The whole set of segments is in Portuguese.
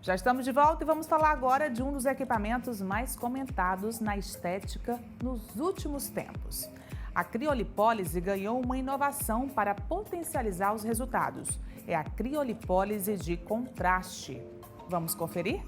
Já estamos de volta e vamos falar agora de um dos equipamentos mais comentados na estética nos últimos tempos. A criolipólise ganhou uma inovação para potencializar os resultados. É a criolipólise de contraste. Vamos conferir?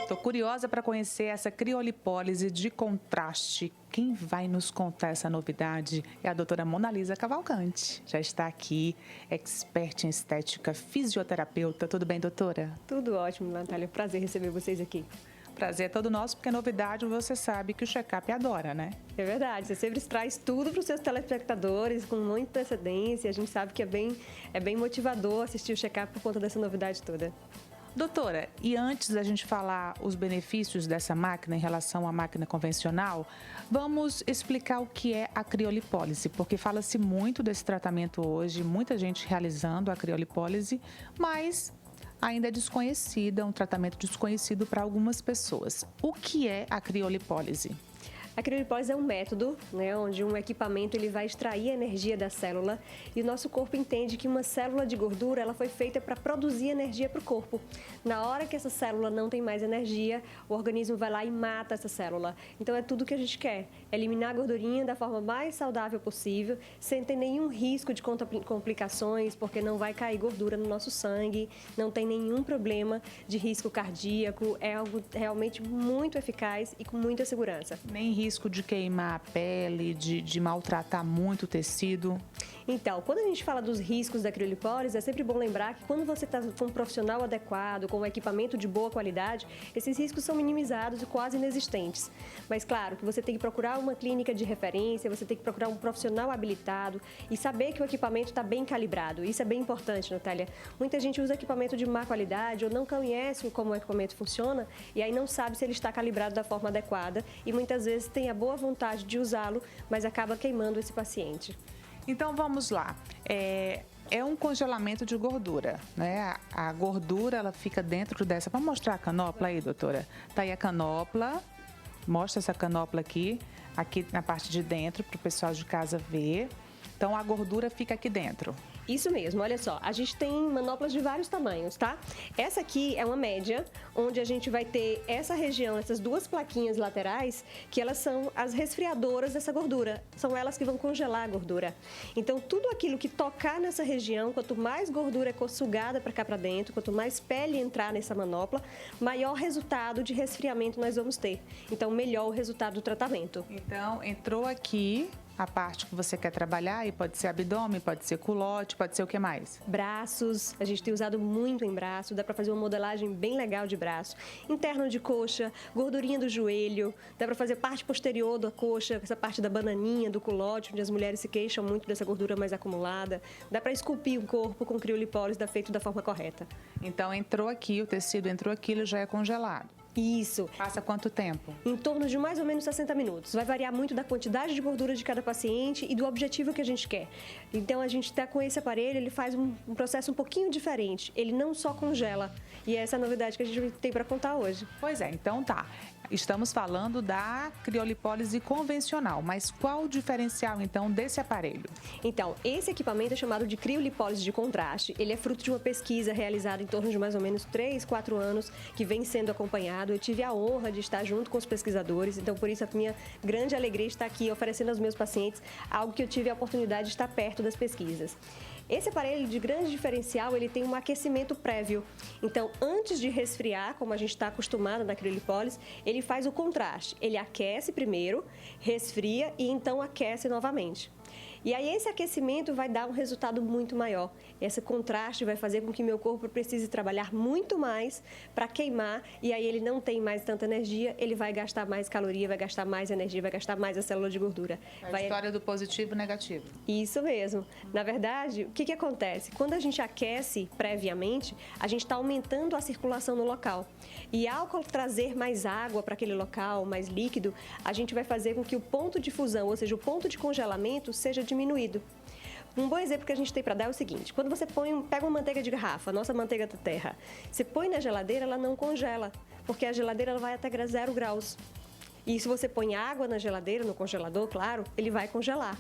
Estou curiosa para conhecer essa criolipólise de contraste. Quem vai nos contar essa novidade é a doutora Monalisa Cavalcante. Já está aqui, expert em estética, fisioterapeuta. Tudo bem, doutora? Tudo ótimo, Natália. Prazer receber vocês aqui. Prazer é todo nosso, porque novidade você sabe que o check-up adora, né? É verdade, você sempre traz tudo para os seus telespectadores com muita antecedência. A gente sabe que é bem motivador assistir o check-up por conta dessa novidade toda. Doutora, e antes da gente falar os benefícios dessa máquina em relação à máquina convencional, vamos explicar o que é a criolipólise, porque fala-se muito desse tratamento hoje, muita gente realizando a criolipólise, mas ainda é desconhecida, um tratamento desconhecido para algumas pessoas. O que é a criolipólise? A criolipólise é um método, onde um equipamento ele vai extrair a energia da célula e o nosso corpo entende que uma célula de gordura ela foi feita para produzir energia para o corpo. Na hora que essa célula não tem mais energia, o organismo vai lá e mata essa célula. Então é tudo que a gente quer, eliminar a gordurinha da forma mais saudável possível, sem ter nenhum risco de complicações, porque não vai cair gordura no nosso sangue, não tem nenhum problema de risco cardíaco, é algo realmente muito eficaz e com muita segurança. Nem risco de queimar a pele, de maltratar muito o tecido? Então, quando a gente fala dos riscos da criolipólise, é sempre bom lembrar que quando você está com um profissional adequado, com um equipamento de boa qualidade, esses riscos são minimizados e quase inexistentes. Mas claro que você tem que procurar uma clínica de referência, você tem que procurar um profissional habilitado e saber que o equipamento está bem calibrado. Isso é bem importante, Natália. Muita gente usa equipamento de má qualidade ou não conhece como o equipamento funciona e aí não sabe se ele está calibrado da forma adequada e muitas vezes tem a boa vontade de usá-lo, mas acaba queimando esse paciente. Então vamos lá. É um congelamento de gordura, né? A gordura ela fica dentro dessa. Vamos mostrar a canopla aí, doutora? Tá aí a canopla. Mostra essa canopla aqui na parte de dentro para o pessoal de casa ver. Então a gordura fica aqui dentro. Isso mesmo, olha só, a gente tem manoplas de vários tamanhos, tá? Essa aqui é uma média, onde a gente vai ter essa região, essas duas plaquinhas laterais, que elas são as resfriadoras dessa gordura. São elas que vão congelar a gordura. Então, tudo aquilo que tocar nessa região, quanto mais gordura é sugada para cá para dentro, quanto mais pele entrar nessa manopla, maior resultado de resfriamento nós vamos ter. Então, melhor o resultado do tratamento. Então, entrou aqui a parte que você quer trabalhar, e pode ser abdômen, pode ser culote, pode ser o que mais? Braços, a gente tem usado muito em braço, dá para fazer uma modelagem bem legal de braço. Interno de coxa, gordurinha do joelho, dá para fazer parte posterior da coxa, essa parte da bananinha, do culote, onde as mulheres se queixam muito dessa gordura mais acumulada. Dá para esculpir o corpo com criolipólise, feito da forma correta. Então, entrou aqui, o tecido entrou aqui, ele já é congelado. Isso. Passa quanto tempo? Em torno de mais ou menos 60 minutos. Vai variar muito da quantidade de gordura de cada paciente e do objetivo que a gente quer. Então, a gente está com esse aparelho, ele faz um processo um pouquinho diferente. Ele não só congela. E essa é a novidade que a gente tem para contar hoje. Pois é, então tá. Estamos falando da criolipólise convencional, mas qual o diferencial, então, desse aparelho? Então, esse equipamento é chamado de criolipólise de contraste. Ele é fruto de uma pesquisa realizada em torno de mais ou menos 3, 4 anos, que vem sendo acompanhado. Eu tive a honra de estar junto com os pesquisadores, então, por isso, a minha grande alegria estar aqui oferecendo aos meus pacientes algo que eu tive a oportunidade de estar perto das pesquisas. Esse aparelho de grande diferencial, ele tem um aquecimento prévio. Então, antes de resfriar, como a gente está acostumado na criolipólise, ele faz o contraste. Ele aquece primeiro, resfria e então aquece novamente. E aí esse aquecimento vai dar um resultado muito maior. Esse contraste vai fazer com que meu corpo precise trabalhar muito mais para queimar e aí ele não tem mais tanta energia, ele vai gastar mais caloria, vai gastar mais energia, vai gastar mais a célula de gordura. A história do positivo e negativo. Isso mesmo. Na verdade, o que acontece? Quando a gente aquece previamente, a gente está aumentando a circulação no local. E ao trazer mais água para aquele local, mais líquido, a gente vai fazer com que o ponto de fusão, ou seja, o ponto de congelamento, seja diminuído. Um bom exemplo que a gente tem para dar é o seguinte: quando você pega uma manteiga de garrafa, a nossa manteiga da terra, você põe na geladeira, ela não congela, porque a geladeira ela vai até 0 graus. E se você põe água na geladeira, no congelador, claro, ele vai congelar.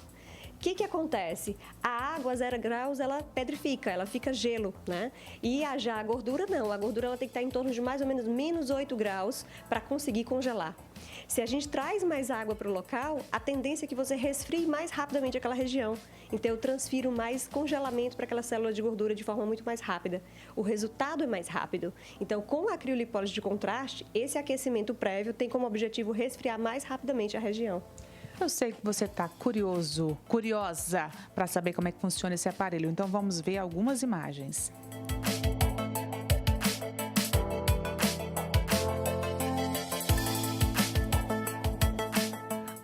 O que acontece? A água a 0 graus, ela pedrifica, ela fica gelo, né? E já a gordura não, a gordura ela tem que estar em torno de mais ou menos menos 8 graus para conseguir congelar. Se a gente traz mais água para o local, a tendência é que você resfrie mais rapidamente aquela região. Então, eu transfiro mais congelamento para aquela célula de gordura de forma muito mais rápida. O resultado é mais rápido. Então, com a criolipólise de contraste, esse aquecimento prévio tem como objetivo resfriar mais rapidamente a região. Eu sei que você está curiosa para saber como é que funciona esse aparelho. Então, vamos ver algumas imagens.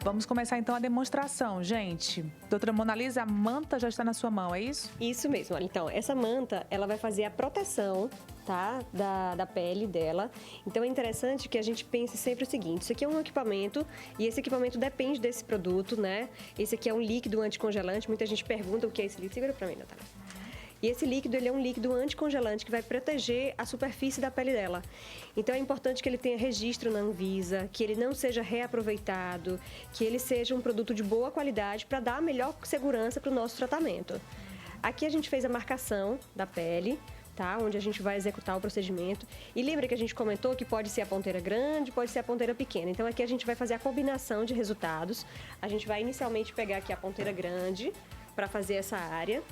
Vamos começar então a demonstração, gente. Doutora Monalisa, a manta já está na sua mão, é isso? Isso mesmo. Então, essa manta, ela vai fazer a proteção, tá, da pele dela. Então, é interessante que a gente pense sempre o seguinte: isso aqui é um equipamento e esse equipamento depende desse produto, né? Esse aqui é um líquido anticongelante. Muita gente pergunta o que é esse líquido. Segura pra mim, Natália. E esse líquido, ele é um líquido anticongelante que vai proteger a superfície da pele dela. Então, é importante que ele tenha registro na Anvisa, que ele não seja reaproveitado, que ele seja um produto de boa qualidade para dar a melhor segurança para o nosso tratamento. Aqui a gente fez a marcação da pele, tá? Onde a gente vai executar o procedimento. E lembra que a gente comentou que pode ser a ponteira grande, pode ser a ponteira pequena. Então, aqui a gente vai fazer a combinação de resultados. A gente vai inicialmente pegar aqui a ponteira grande para fazer essa área.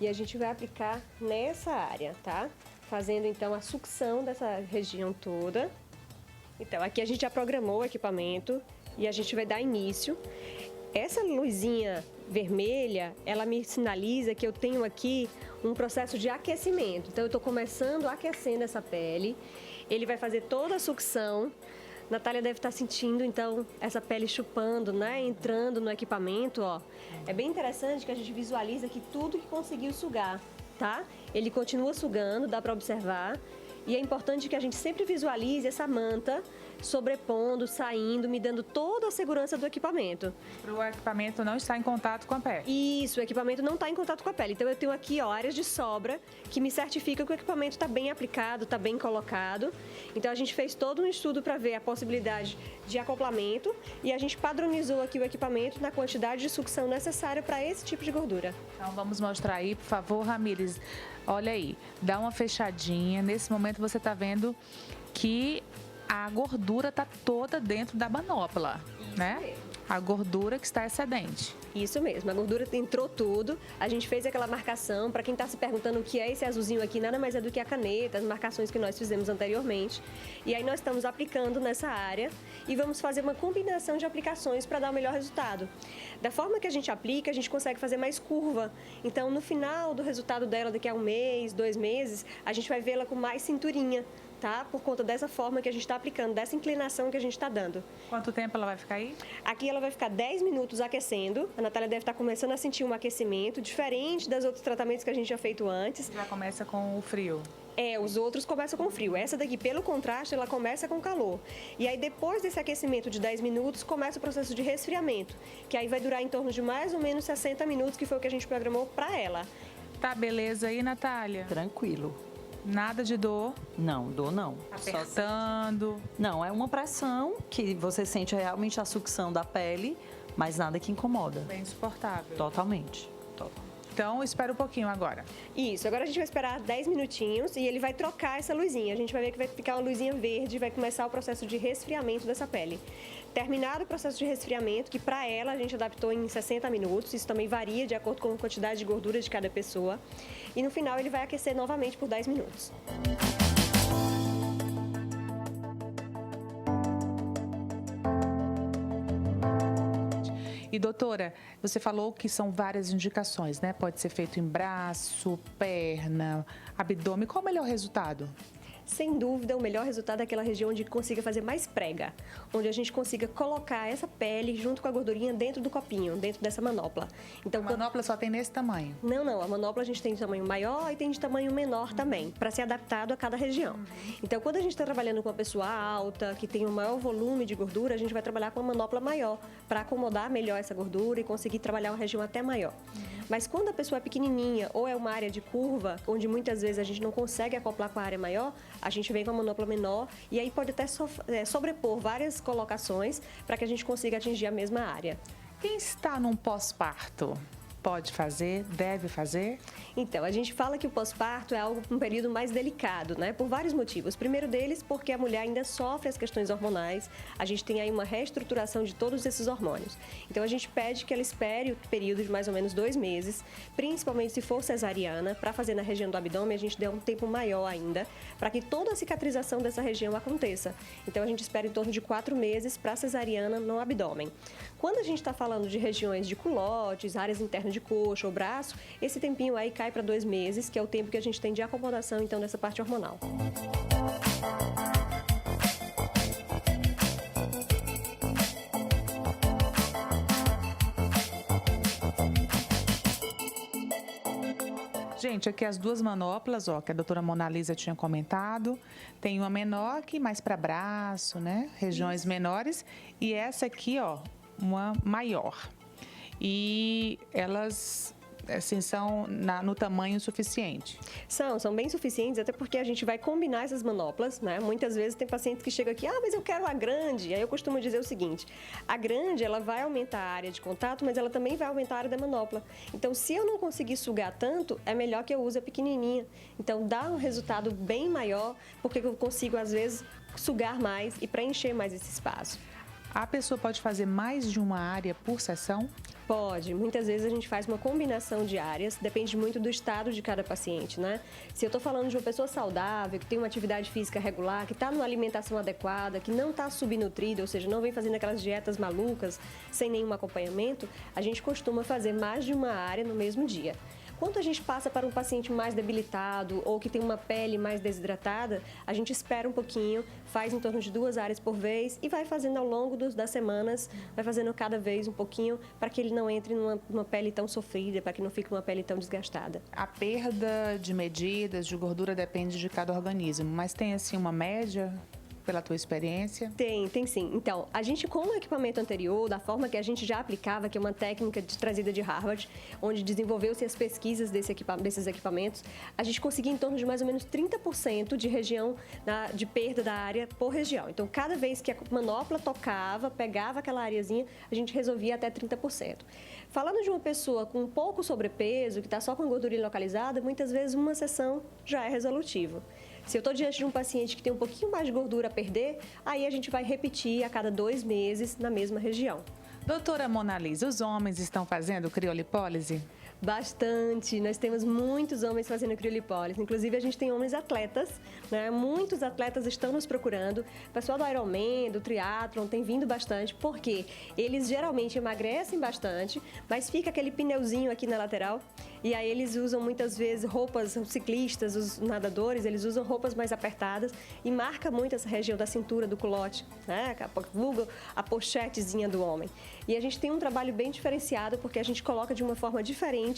E a gente vai aplicar nessa área, tá? Fazendo, então, a sucção dessa região toda. Então, aqui a gente já programou o equipamento e a gente vai dar início. Essa luzinha vermelha, ela me sinaliza que eu tenho aqui um processo de aquecimento. Então, eu estou começando aquecendo essa pele. Ele vai fazer toda a sucção. Natália deve estar sentindo, então, essa pele chupando, né? Entrando no equipamento, ó. É bem interessante que a gente visualiza aqui tudo que conseguiu sugar, tá? Ele continua sugando, dá para observar. E é importante que a gente sempre visualize essa manta sobrepondo, saindo, me dando toda a segurança do equipamento. Para o equipamento não estar em contato com a pele. Isso, o equipamento não está em contato com a pele. Então, eu tenho aqui, ó, áreas de sobra que me certificam que o equipamento está bem aplicado, está bem colocado. Então, a gente fez todo um estudo para ver a possibilidade de acoplamento e a gente padronizou aqui o equipamento na quantidade de sucção necessária para esse tipo de gordura. Então, vamos mostrar aí, por favor, Ramires. Olha aí, dá uma fechadinha. Nesse momento, você está vendo que a gordura está toda dentro da manopla, né? A gordura que está excedente. Isso mesmo, a gordura entrou tudo. A gente fez aquela marcação. Para quem está se perguntando o que é esse azulzinho aqui, nada mais é do que a caneta, as marcações que nós fizemos anteriormente. E aí nós estamos aplicando nessa área e vamos fazer uma combinação de aplicações para dar o melhor resultado. Da forma que a gente aplica, a gente consegue fazer mais curva. Então, no final do resultado dela, daqui a 1 mês, 2 meses, a gente vai vê-la com mais cinturinha, tá? Por conta dessa forma que a gente está aplicando, dessa inclinação que a gente está dando. Quanto tempo ela vai ficar aí? Aqui ela vai ficar 10 minutos aquecendo. A Natália deve estar começando a sentir um aquecimento diferente dos outros tratamentos que a gente já feito antes. Já começa com o frio. Os outros começam com frio. Essa daqui, pelo contraste, ela começa com calor. E aí, depois desse aquecimento de 10 minutos, começa o processo de resfriamento, que aí vai durar em torno de mais ou menos 60 minutos, que foi o que a gente programou para ela. Tá beleza aí, Natália? Tranquilo. Nada de dor? Não, dor não. Apertando? Não, é uma pressão que você sente realmente a sucção da pele, mas nada que incomoda. Bem suportável. Totalmente. Então, espera um pouquinho agora. Isso, agora a gente vai esperar 10 minutinhos e ele vai trocar essa luzinha. A gente vai ver que vai ficar uma luzinha verde e vai começar o processo de resfriamento dessa pele. Terminado o processo de resfriamento, que para ela a gente adaptou em 60 minutos, isso também varia de acordo com a quantidade de gordura de cada pessoa. E no final ele vai aquecer novamente por 10 minutos. E doutora, você falou que são várias indicações, né? Pode ser feito em braço, perna, abdômen. Qual o melhor resultado? Sem dúvida, o melhor resultado é aquela região onde consiga fazer mais prega, onde a gente consiga colocar essa pele junto com a gordurinha dentro do copinho, dentro dessa manopla. Então, a manopla só tem nesse tamanho? Não. A manopla a gente tem de tamanho maior e tem de tamanho menor também, para ser adaptado a cada região. Então, quando a gente está trabalhando com uma pessoa alta, que tem um maior volume de gordura, a gente vai trabalhar com uma manopla maior, para acomodar melhor essa gordura e conseguir trabalhar uma região até maior. Mas quando a pessoa é pequenininha ou é uma área de curva, onde muitas vezes a gente não consegue acoplar com a área maior, a gente vem com a manopla menor e aí pode até sobrepor várias colocações para que a gente consiga atingir a mesma área. Quem está num pós-parto pode fazer, deve fazer? Então, a gente fala que o pós-parto é um período mais delicado, né? Por vários motivos. Primeiro deles, porque a mulher ainda sofre as questões hormonais. A gente tem aí uma reestruturação de todos esses hormônios. Então, a gente pede que ela espere o período de mais ou menos 2 meses, principalmente se for cesariana, para fazer na região do abdômen, a gente dê um tempo maior ainda, para que toda a cicatrização dessa região aconteça. Então, a gente espera em torno de 4 meses para cesariana no abdômen. Quando a gente está falando de regiões de culotes, áreas internas de coxa ou braço, esse tempinho aí cai para 2 meses, que é o tempo que a gente tem de acomodação, então, dessa parte hormonal. Gente, aqui as duas manoplas, ó, que a doutora Mona Lisa tinha comentado. Tem uma menor que mais para braço, né? Regiões menores. E essa aqui, ó, uma maior. E elas, assim, são no tamanho suficiente? São bem suficientes, até porque a gente vai combinar essas manoplas, né? Muitas vezes tem pacientes que chegam aqui, mas eu quero a grande. Aí eu costumo dizer o seguinte, a grande, ela vai aumentar a área de contato, mas ela também vai aumentar a área da manopla. Então, se eu não conseguir sugar tanto, é melhor que eu use a pequenininha. Então, dá um resultado bem maior, porque eu consigo, às vezes, sugar mais e preencher mais esse espaço. A pessoa pode fazer mais de uma área por sessão? Pode. Muitas vezes a gente faz uma combinação de áreas, depende muito do estado de cada paciente, né? Se eu estou falando de uma pessoa saudável, que tem uma atividade física regular, que está numa alimentação adequada, que não está subnutrida, ou seja, não vem fazendo aquelas dietas malucas, sem nenhum acompanhamento, a gente costuma fazer mais de uma área no mesmo dia. Quando a gente passa para um paciente mais debilitado ou que tem uma pele mais desidratada, a gente espera um pouquinho, faz em torno de 2 áreas por vez e vai fazendo ao longo das semanas, vai fazendo cada vez um pouquinho para que ele não entre numa pele tão sofrida, para que não fique uma pele tão desgastada. A perda de medidas de gordura depende de cada organismo, mas tem assim uma média? Pela tua experiência? Tem sim. Então, a gente com o equipamento anterior, da forma que a gente já aplicava, que é uma técnica trazida de Harvard, onde desenvolveu-se as pesquisas desses equipamentos, a gente conseguia em torno de mais ou menos 30% de região de perda da área por região. Então, cada vez que a manopla tocava, pegava aquela areazinha, a gente resolvia até 30%. Falando de uma pessoa com um pouco sobrepeso, que está só com gordura localizada, muitas vezes uma sessão já é resolutivo. Se eu estou diante de um paciente que tem um pouquinho mais de gordura a perder, aí a gente vai repetir a cada 2 meses na mesma região. Doutora Mona Lisa, os homens estão fazendo criolipólise? Bastante. Nós temos muitos homens fazendo criolipólise. Inclusive, a gente tem homens atletas, né? Muitos atletas estão nos procurando. O pessoal do Ironman, do triatlon, tem vindo bastante, porque eles geralmente emagrecem bastante, mas fica aquele pneuzinho aqui na lateral. E aí eles usam muitas vezes roupas, os ciclistas, os nadadores, eles usam roupas mais apertadas e marca muito essa região da cintura, do culote, né? A pochetezinha do homem. E a gente tem um trabalho bem diferenciado, porque a gente coloca de uma forma diferente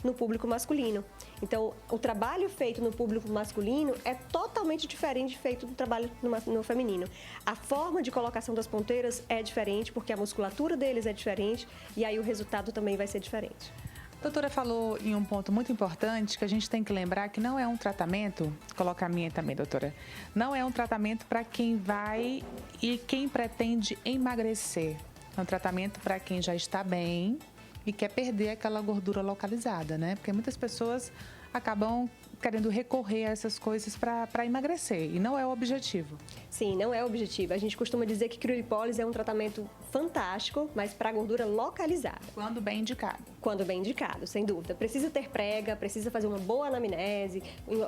no público masculino. Então, o trabalho feito no público masculino é totalmente diferente feito do trabalho no feminino. A forma de colocação das ponteiras é diferente, porque a musculatura deles é diferente e aí o resultado também vai ser diferente. A doutora falou em um ponto muito importante que a gente tem que lembrar que não é um tratamento, coloca a minha também, doutora, não é um tratamento para quem vai e quem pretende emagrecer. É um tratamento para quem já está bem e quer perder aquela gordura localizada, né? Porque muitas pessoas acabam querendo recorrer a essas coisas para emagrecer e não é o objetivo. Sim, não é o objetivo. A gente costuma dizer que criolipólise é um tratamento fantástico, mas para gordura localizada. Quando bem indicado. Quando bem indicado, sem dúvida. Precisa ter prega, precisa fazer uma boa anamnese,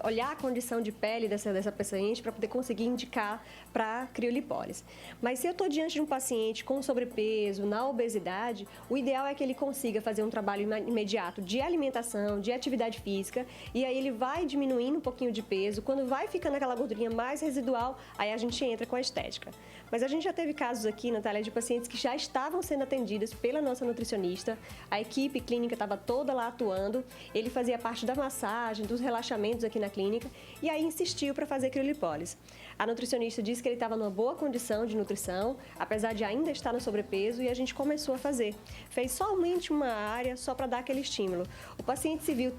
olhar a condição de pele dessa paciente para poder conseguir indicar para criolipólise. Mas se eu estou diante de um paciente com sobrepeso, na obesidade, o ideal é que ele consiga fazer um trabalho imediato de alimentação, de atividade física, e aí ele vai diminuindo um pouquinho de peso. Quando vai ficando aquela gordurinha mais residual, aí a gente entra com a estética. Mas a gente já teve casos aqui, Natália, de pacientes que já estavam sendo atendidas pela nossa nutricionista, a equipe clínica estava toda lá atuando, ele fazia parte da massagem, dos relaxamentos aqui na clínica, e aí insistiu para fazer criolipólise. A nutricionista disse que ele estava numa boa condição de nutrição, apesar de ainda estar no sobrepeso, e a gente começou a fazer. Fez somente uma área, só para dar aquele estímulo. O paciente se viu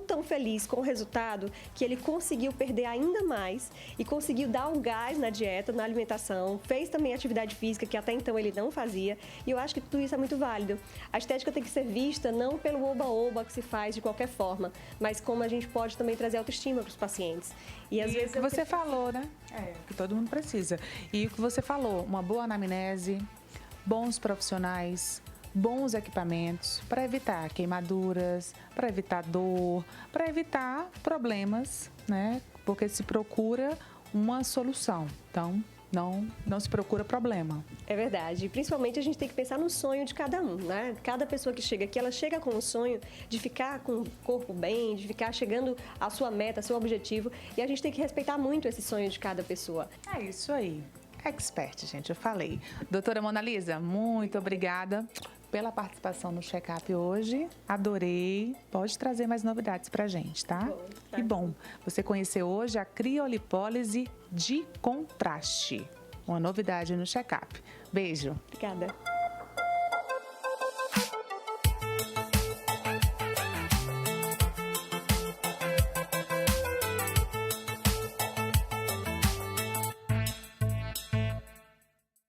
tão feliz com o resultado que ele conseguiu perder ainda mais e conseguiu dar um gás na dieta, na alimentação, fez também atividade física que até então ele não fazia, e eu acho que tudo isso é muito válido. A estética tem que ser vista não pelo oba-oba que se faz de qualquer forma, mas como a gente pode também trazer autoestima para os pacientes. E às vezes o que você falou, né? Que todo mundo precisa. E o que você falou, uma boa anamnese, bons profissionais, bons equipamentos para evitar queimaduras, para evitar dor, para evitar problemas, né? Porque se procura uma solução. Então, não se procura problema. É verdade. E principalmente a gente tem que pensar no sonho de cada um, né? Cada pessoa que chega aqui, ela chega com o sonho de ficar com o corpo bem, de ficar chegando à sua meta, ao seu objetivo. E a gente tem que respeitar muito esse sonho de cada pessoa. É isso aí. Expert, gente, eu falei. Doutora Mona Lisa, muito obrigada pela participação no check-up hoje. Adorei. Pode trazer mais novidades pra gente, tá? E bom, você conheceu hoje a criolipólise de contraste. Uma novidade no check-up. Beijo. Obrigada.